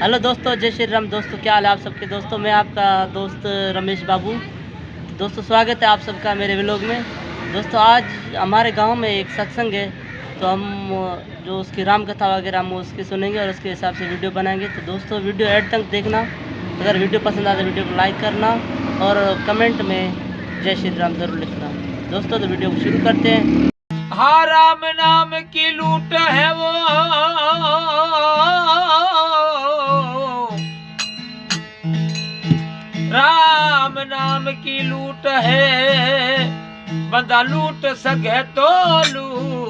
Hello दोस्तों, जय श्री राम। दोस्तों क्या हाल है आप सबके। दोस्तों मैं आपका दोस्त रमेश बाबू। दोस्तों स्वागत है आप सबका मेरे व्लॉग में। दोस्तों आज हमारे गांव में एक सत्संग है, तो हम जो उसकी राम कथा वगैरह हम उसकी सुनेंगे और उसके हिसाब से वीडियो बनाएंगे। तो दोस्तों वीडियो एड तक देखना। अगर वीडियो पसंद आए तो वीडियो को लाइक करना और कमेंट में जय श्री राम ज़रूर लिखना। दोस्तों तो वीडियो को शुरू करते हैं। हाँ, राम नाम की लूट है वो, राम नाम की लूट है, बंदा लूट सके तो लूट।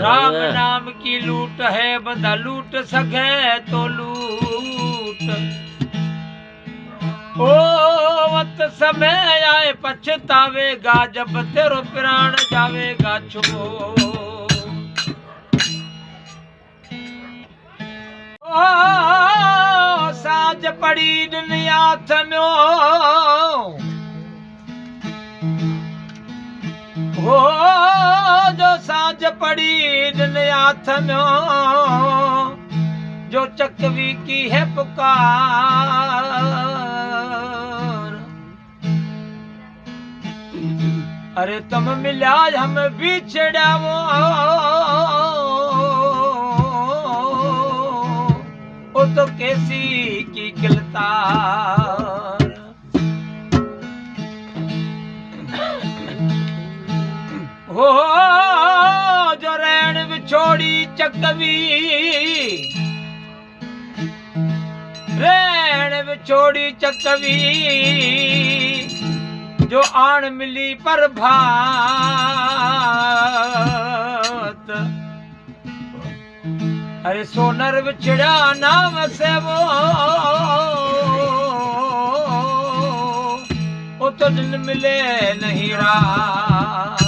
राम नाम की लूट है, बंदा लूट सके तो लूट। ओ वक्त समय आए पछतावेगा, जब तेरो प्राण जावेगा छो। ओ साँझ पड़ी दुनिया थम्यो, ओ जो साँझ पड़ी दुनिया थम्यो, जो चकवी की है पुकार। अरे तुम मिला हम बिछड़ा वो तो कैसी की किलतार। हो जो रैन बिछोड़ी चकवी, रैन बिछोड़ी चकवी, जो आन मिली पर भात। अरे सोनर बिछड़ा नाम से वो तो दिन मिले नहीं रात।